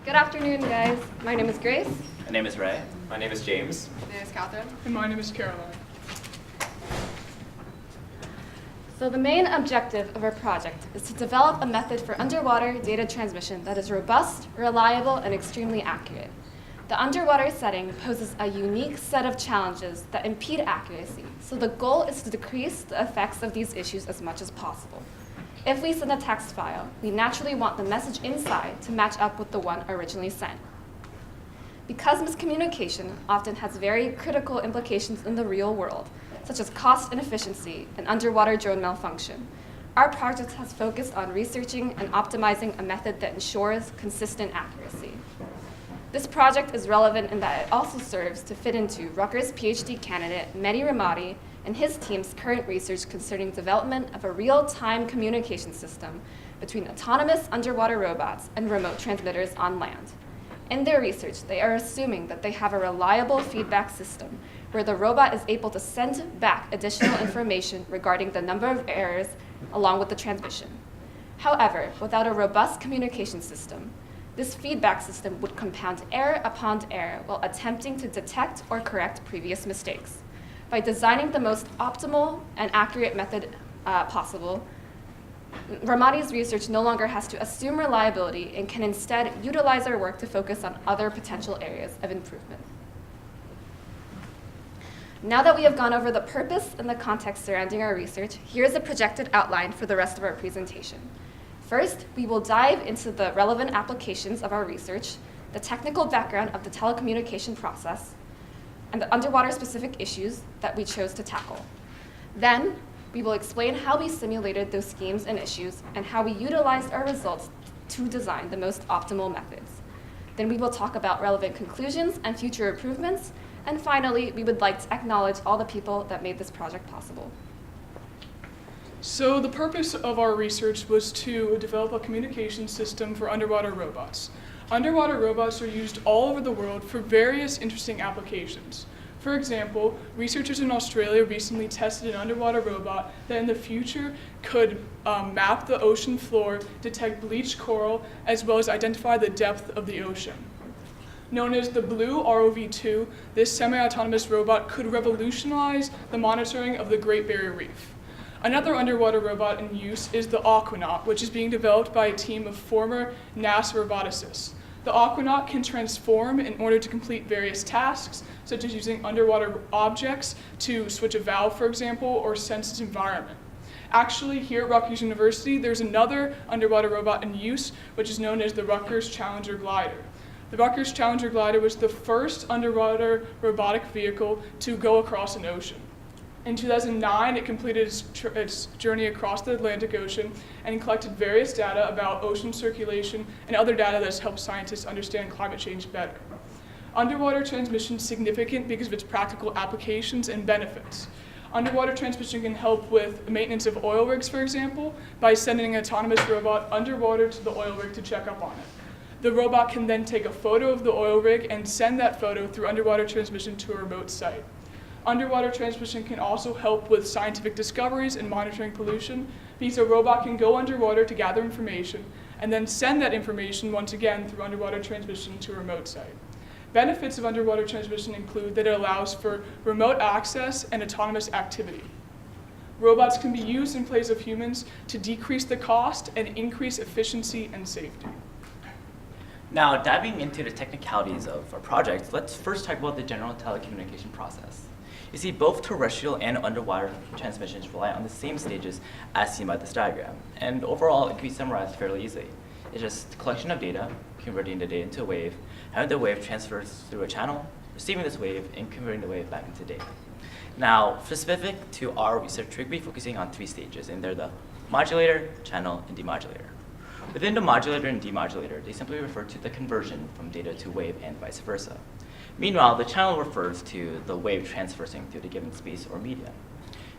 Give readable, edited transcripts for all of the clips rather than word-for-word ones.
Good afternoon, guys. My name is Grace. My name is Ray. My name is James. My name is Catherine. And my name is Caroline. So the main objective of our project is to develop a method for underwater data transmission that is robust, reliable, and extremely accurate. The underwater setting poses a unique set of challenges that impede accuracy, so the goal is to decrease the effects of these issues as much as possible. If we send a text file, we naturally want the message inside to match up with the one originally sent. Because miscommunication often has very critical implications in the real world, such as cost and efficiency and underwater drone malfunction, our project has focused on researching and optimizing a method that ensures consistent accuracy. This project is relevant in that it also serves to fit into Rutgers PhD candidate Mehdi Ramadi and his team's current research concerning development of a real-time communication system between autonomous underwater robots and remote transmitters on land. In their research, they are assuming that they have a reliable feedback system where the robot is able to send back additional information regarding the number of errors along with the transmission. However, without a robust communication system, this feedback system would compound error upon error while attempting to detect or correct previous mistakes. By designing the most optimal and accurate method possible, Ramadi's research no longer has to assume reliability and can instead utilize our work to focus on other potential areas of improvement. Now that we have gone over the purpose and the context surrounding our research, here's a projected outline for the rest of our presentation. First, we will dive into the relevant applications of our research, the technical background of the telecommunication process, and the underwater-specific issues that we chose to tackle. Then, we will explain how we simulated those schemes and issues and how we utilized our results to design the most optimal methods. Then we will talk about relevant conclusions and future improvements. And finally, we would like to acknowledge all the people that made this project possible. So the purpose of our research was to develop a communication system for underwater robots. Underwater robots are used all over the world for various interesting applications. For example, researchers in Australia recently tested an underwater robot that in the future could map the ocean floor, detect bleached coral, as well as identify the depth of the ocean. Known as the Blue ROV-2, this semi-autonomous robot could revolutionize the monitoring of the Great Barrier Reef. Another underwater robot in use is the Aquanaut, which is being developed by a team of former NASA roboticists. The Aquanaut can transform in order to complete various tasks, such as using underwater objects to switch a valve, for example, or sense its environment. Actually, here at Rutgers University, there's another underwater robot in use, which is known as the Rutgers Challenger Glider. The Rutgers Challenger Glider was the first underwater robotic vehicle to go across an ocean. In 2009, it completed its journey across the Atlantic Ocean and collected various data about ocean circulation and other data that has helped scientists understand climate change better. Underwater transmission is significant because of its practical applications and benefits. Underwater transmission can help with maintenance of oil rigs, for example, by sending an autonomous robot underwater to the oil rig to check up on it. The robot can then take a photo of the oil rig and send that photo through underwater transmission to a remote site. Underwater transmission can also help with scientific discoveries and monitoring pollution because a robot can go underwater to gather information and then send that information once again through underwater transmission to a remote site. Benefits of underwater transmission include that it allows for remote access and autonomous activity. Robots can be used in place of humans to decrease the cost and increase efficiency and safety. Now, diving into the technicalities of our project, let's first talk about the general telecommunication process. You see, both terrestrial and underwater transmissions rely on the same stages as seen by this diagram. And overall, it can be summarized fairly easily. It's just the collection of data, converting the data into a wave, having the wave transfers through a channel, receiving this wave, and converting the wave back into data. Now, specific to our research, we'll be focusing on 3 stages, and they're the modulator, channel, and demodulator. Within the modulator and demodulator, they simply refer to the conversion from data to wave and vice versa. Meanwhile, the channel refers to the wave traversing through the given space or medium.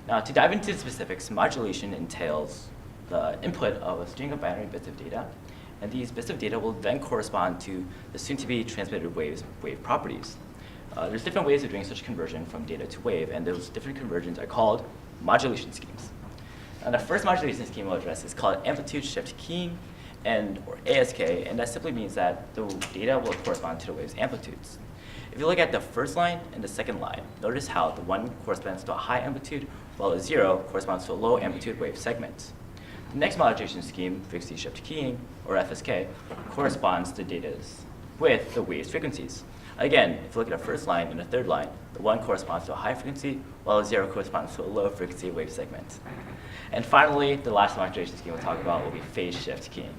Now, to dive into the specifics, modulation entails the input of a string of binary bits of data, and these bits of data will then correspond to the soon-to-be transmitted wave properties. There's different ways of doing such conversion from data to wave, and those different conversions are called modulation schemes. And the first modulation scheme we'll address is called amplitude shift keying, or ASK, and that simply means that the data will correspond to the wave's amplitudes. If you look at the first line and the second line, notice how the one corresponds to a high amplitude, while the 0 corresponds to a low amplitude wave segment. The next modulation scheme, frequency shift keying, or FSK, corresponds to data with the wave's frequencies. Again, if you look at the first line and the third line, the 1 corresponds to a high frequency, while the 0 corresponds to a low frequency wave segment. And finally, the last modulation scheme we'll talk about will be phase shift keying.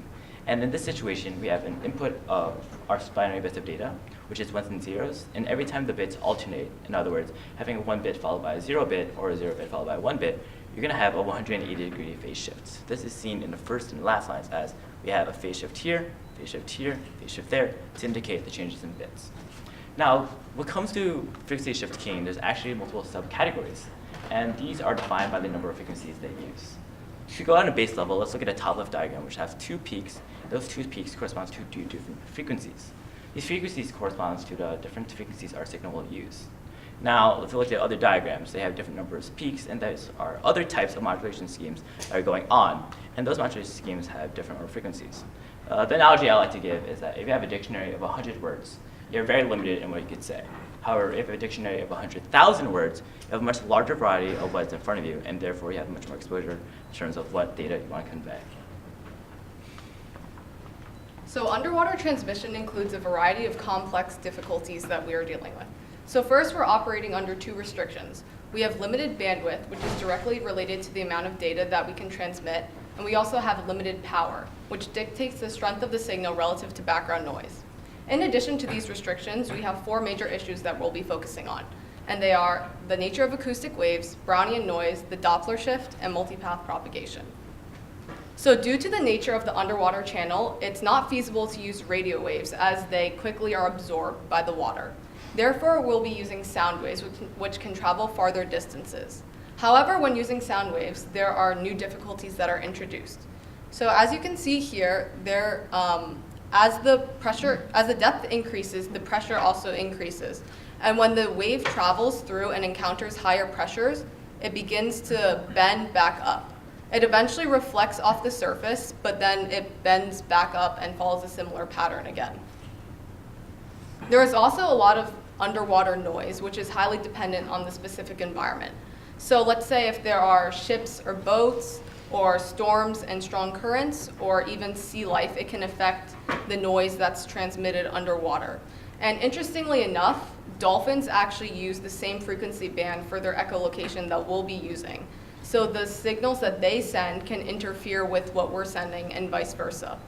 And in this situation, we have an input of our binary bits of data, which is ones and zeros, and every time the bits alternate, in other words, having a 1 bit followed by a 0 bit or a 0 bit followed by a 1 bit, you're going to have a 180-degree phase shift. This is seen in the first and last lines as we have a phase shift here, phase shift here, phase shift there, to indicate the changes in bits. Now, when it comes to frequency shift keying, there's actually multiple subcategories, and these are defined by the number of frequencies they use. If you go on a base level, let's look at a top left diagram, which has 2 peaks. Those 2 peaks correspond to 2 different frequencies. These frequencies correspond to the different frequencies our signal will use. Now, if you look at other diagrams, they have different numbers of peaks, and those are other types of modulation schemes that are going on, and those modulation schemes have different frequencies. The analogy I like to give is that if you have a dictionary of 100 words, you're very limited in what you could say. However, if you have a dictionary of 100,000 words, you have a much larger variety of what's in front of you, and therefore you have much more exposure in terms of what data you want to convey. So underwater transmission includes a variety of complex difficulties that we are dealing with. So first, we're operating under 2 restrictions. We have limited bandwidth, which is directly related to the amount of data that we can transmit, and we also have limited power, which dictates the strength of the signal relative to background noise. In addition to these restrictions, we have 4 major issues that we'll be focusing on, and they are the nature of acoustic waves, Brownian noise, the Doppler shift, and multipath propagation. So due to the nature of the underwater channel, it's not feasible to use radio waves as they quickly are absorbed by the water. Therefore, we'll be using sound waves, which can travel farther distances. However, when using sound waves, there are new difficulties that are introduced. So as you can see here, as the depth increases, the pressure also increases. And when the wave travels through and encounters higher pressures, it begins to bend back up. It eventually reflects off the surface, but then it bends back up and follows a similar pattern again. There is also a lot of underwater noise, which is highly dependent on the specific environment. So let's say if there are ships or boats, or storms and strong currents, or even sea life, it can affect the noise that's transmitted underwater. And interestingly enough, dolphins actually use the same frequency band for their echolocation that we'll be using. So the signals that they send can interfere with what we're sending and vice versa.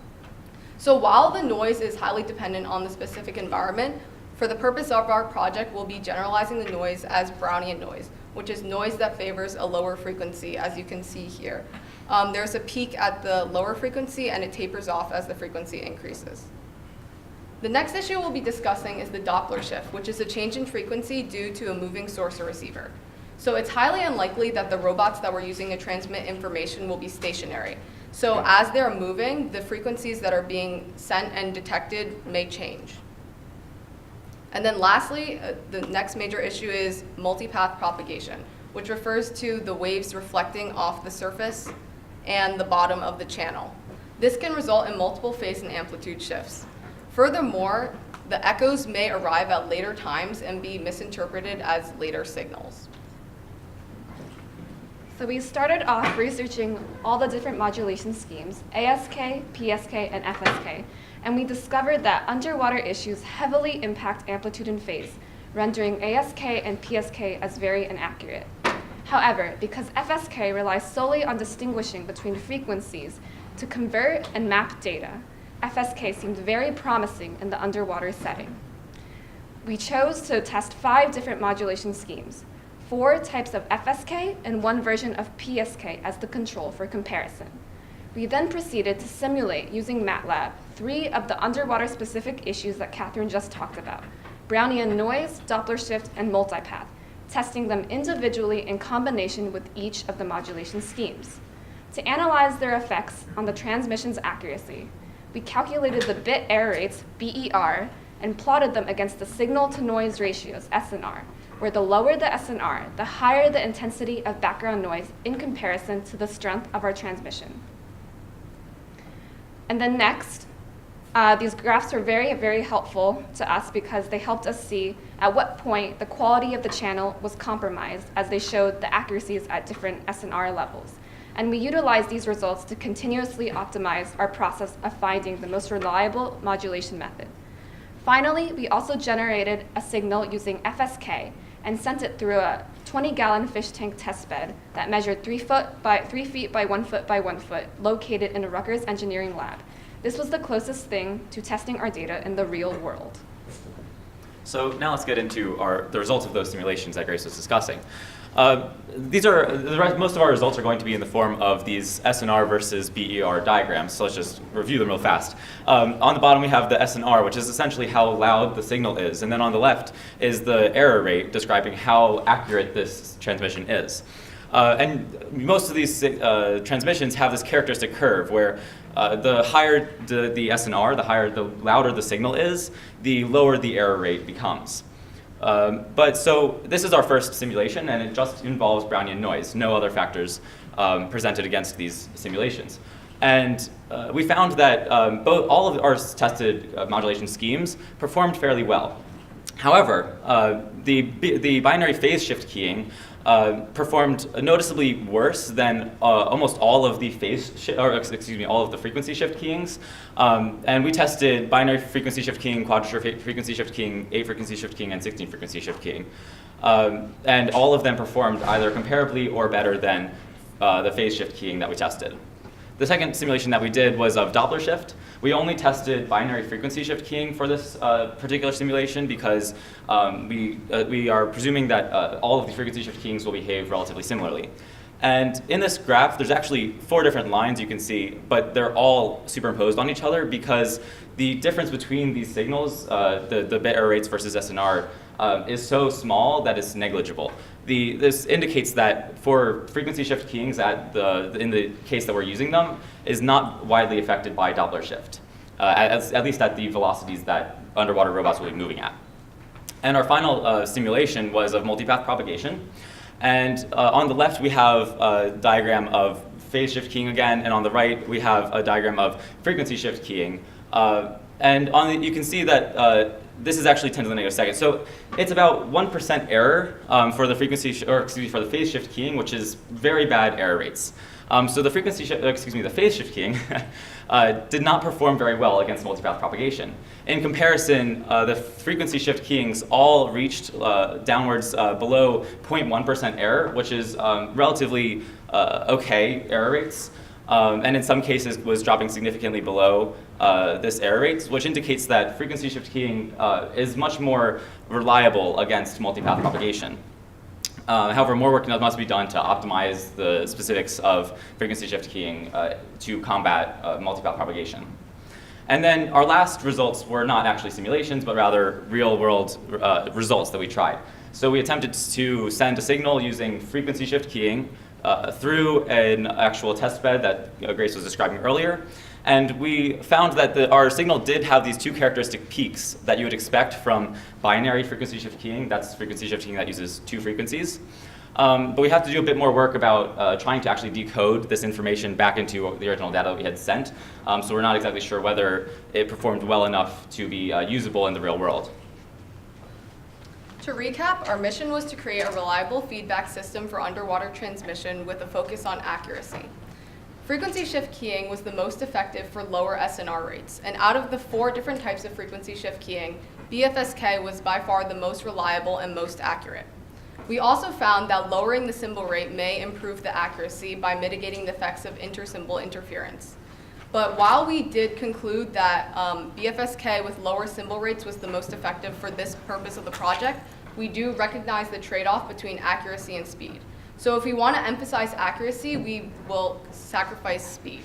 So while the noise is highly dependent on the specific environment, for the purpose of our project, we'll be generalizing the noise as Brownian noise, which is noise that favors a lower frequency, as you can see here. There's a peak at the lower frequency, and it tapers off as the frequency increases. The next issue we'll be discussing is the Doppler shift, which is a change in frequency due to a moving source or receiver. So it's highly unlikely that the robots that we're using to transmit information will be stationary. So as they're moving, the frequencies that are being sent and detected may change. And then lastly, the next major issue is multipath propagation, which refers to the waves reflecting off the surface and the bottom of the channel. This can result in multiple phase and amplitude shifts. Furthermore, the echoes may arrive at later times and be misinterpreted as later signals. So we started off researching all the different modulation schemes, ASK, PSK, and FSK, and we discovered that underwater issues heavily impact amplitude and phase, rendering ASK and PSK as very inaccurate. However, because FSK relies solely on distinguishing between frequencies to convert and map data, FSK seemed very promising in the underwater setting. We chose to test 5 different modulation schemes, 4 types of FSK, and 1 version of PSK as the control for comparison. We then proceeded to simulate using MATLAB 3 of the underwater specific issues that Catherine just talked about, Brownian noise, Doppler shift, and multipath, testing them individually in combination with each of the modulation schemes. To analyze their effects on the transmission's accuracy, we calculated the bit error rates, BER, and plotted them against the signal-to-noise ratios, SNR, where the lower the SNR, the higher the intensity of background noise in comparison to the strength of our transmission. And then next, these graphs were very, very helpful to us because they helped us see at what point the quality of the channel was compromised as they showed the accuracies at different SNR levels. And we utilized these results to continuously optimize our process of finding the most reliable modulation method. Finally, we also generated a signal using FSK and sent it through a 20-gallon fish tank test bed that measured 3 feet by 1 foot by 1 foot, located in a Rutgers engineering lab. This was the closest thing to testing our data in the real world. So now let's get into the results of those simulations that Grace was discussing. Most of our results are going to be in the form of these SNR versus BER diagrams, so let's just review them real fast. On the bottom we have the SNR, which is essentially how loud the signal is, and then on the left is the error rate describing how accurate this transmission is. And most of these transmissions have this characteristic curve where the higher the SNR, the louder the signal is, the lower the error rate becomes. So this is our first simulation, and it just involves Brownian noise, no other factors presented against these simulations. And we found that all of our tested modulation schemes performed fairly well. However, the binary phase shift keying performed noticeably worse than almost all of the all of the frequency shift keyings. And we tested binary frequency shift keying, quadrature frequency shift keying, 8 frequency shift keying, and 16 frequency shift keying. And all of them performed either comparably or better than the phase shift keying that we tested. The second simulation that we did was of Doppler shift. We only tested binary frequency shift keying for this particular simulation because we are presuming that all of the frequency shift keyings will behave relatively similarly. And in this graph, there's actually 4 different lines you can see, but they're all superimposed on each other because the difference between these signals, the bit error rates versus SNR, is so small that it's negligible. This indicates that for frequency shift keyings in the case that we're using them is not widely affected by Doppler shift, at least at the velocities that underwater robots will be moving at. And our final simulation was of multipath propagation. And on the left we have a diagram of phase shift keying again, and on the right we have a diagram of frequency shift keying. And you can see that this is actually 10 to the negative second. So it's about 1% error for the for the phase shift keying, which is very bad error rates. So the phase shift keying did not perform very well against multipath propagation. In comparison, the frequency shift keyings all reached downwards below 0.1% error, which is relatively okay error rates. And in some cases was dropping significantly below this error rates, which indicates that frequency shift keying is much more reliable against multipath propagation. However, more work must be done to optimize the specifics of frequency shift keying to combat multipath propagation. And then our last results were not actually simulations, but rather real-world results that we tried. So we attempted to send a signal using frequency shift keying through an actual test bed that Grace was describing earlier. And we found that our signal did have these 2 characteristic peaks that you would expect from binary frequency shift keying. That's frequency shift keying that uses 2 frequencies. But we have to do a bit more work about trying to actually decode this information back into the original data that we had sent. So we're not exactly sure whether it performed well enough to be usable in the real world. To recap, our mission was to create a reliable feedback system for underwater transmission with a focus on accuracy. Frequency shift keying was the most effective for lower SNR rates, and out of the 4 different types of frequency shift keying, BFSK was by far the most reliable and most accurate. We also found that lowering the symbol rate may improve the accuracy by mitigating the effects of inter-symbol interference. But while we did conclude that BFSK with lower symbol rates was the most effective for this purpose of the project, we do recognize the trade-off between accuracy and speed. So if we want to emphasize accuracy, we will sacrifice speed.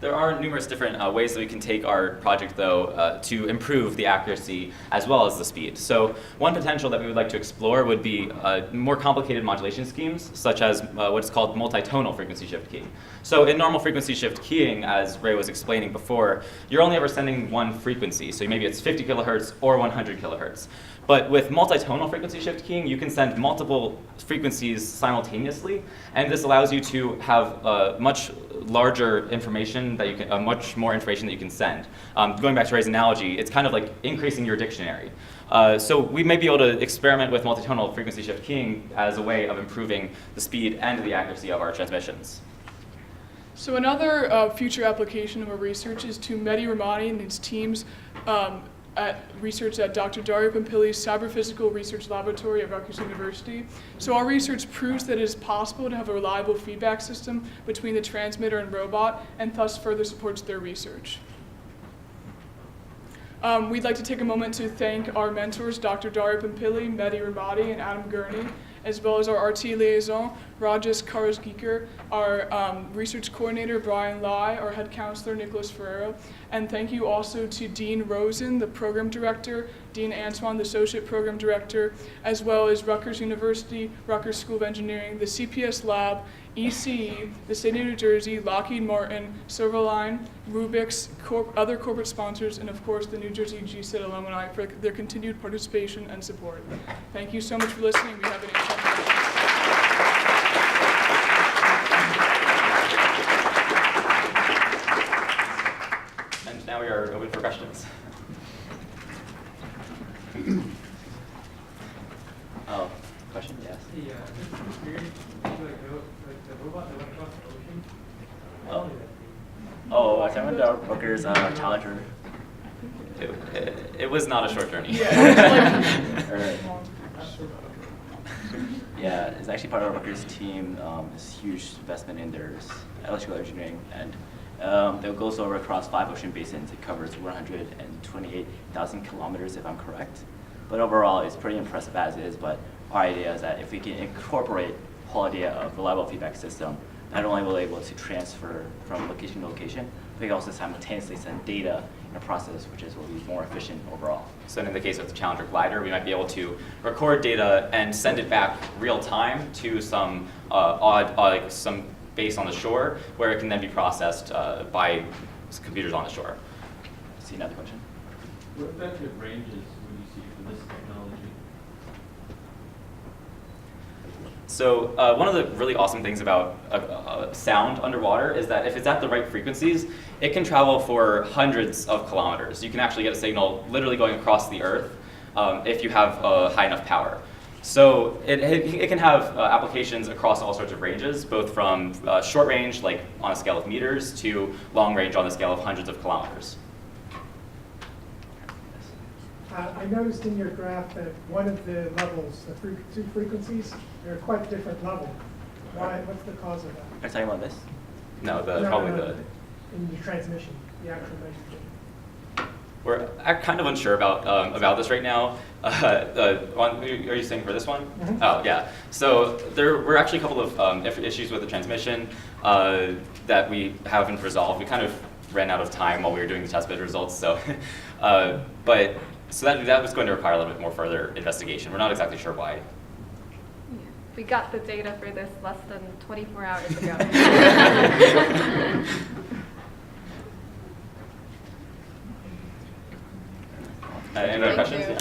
There are numerous different ways that we can take our project, though, to improve the accuracy as well as the speed. So one potential that we would like to explore would be more complicated modulation schemes, such as what's called multitonal frequency shift keying. So in normal frequency shift keying, as Ray was explaining before, you're only ever sending one frequency. So maybe it's 50 kilohertz or 100 kilohertz. But with multitonal frequency shift keying, you can send multiple frequencies simultaneously, and this allows you to have much larger information information that you can, much more information that you can send. Going back to Ray's analogy, it's kind of like increasing your dictionary. So we may be able to experiment with multitonal frequency shift keying as a way of improving the speed and the accuracy of our transmissions. So another future application of our research is to Mehdi Rahmani and his teams at research at Dr. Dario Pampilli's Cyber-Physical Research Laboratory at Rutgers University. So our research proves that it is possible to have a reliable feedback system between the transmitter and robot, and thus further supports their research. We'd like to take a moment to thank our mentors, Dr. Dario Pampilli, Mehdi Rahmani, and Adam Gurney, as well as our RT liaison, Rajesh Karasgiker, our research coordinator, Brian Lai, our head counselor, Nicholas Ferrero, and thank you also to Dean Rosen, the program director, Dean Antoine, the associate program director, as well as Rutgers University, Rutgers School of Engineering, the CPS Lab, ECE, the State of New Jersey, Lockheed Martin, Silverline, Rubix, other corporate sponsors, and of course the New Jersey GSIT alumni for their continued participation and support. Thank you so much for listening. We have an And now we are open for questions. Oh, question? Yes. The robot that went across the ocean. Oh. Oh, I can't remember Rutgers Challenger. It was not a short journey. Yeah, it's actually part of Rutgers team. This huge investment in their electrical engineering, and it goes over across 5 ocean basins. It covers 128,000 kilometers, if I'm correct. But overall, it's pretty impressive as is. But our idea is that if we can incorporate the whole idea of reliable feedback system, not only will we be able to transfer from location to location, but we can also simultaneously send data in a process which will be more efficient overall. So in the case of the Challenger glider, we might be able to record data and send it back real time to some like some base on the shore, where it can then be processed by computers on the shore. See another question? What effective ranges would you see for this technology? So one of the really awesome things about sound underwater is that if it's at the right frequencies, it can travel for hundreds of kilometers. You can actually get a signal literally going across the Earth if you have high enough power. So it can have applications across all sorts of ranges, both from short range, like on a scale of meters, to long range on the scale of hundreds of kilometers. I noticed in your graph that one of the levels, the two frequencies, they're quite different level. Why? What's the cause of that? Are you talking about this? No, In the transmission, the actual measurement. We're kind of unsure about this right now. Are you saying for this one? Mm-hmm. Oh, yeah. So there were actually a couple of issues with the transmission that we haven't resolved. We kind of ran out of time while we were doing the test bed results. So, so that was going to require a little bit more further investigation. We're not exactly sure why. We got the data for this less than 24 hours ago. Any other Thank questions? you. Yeah.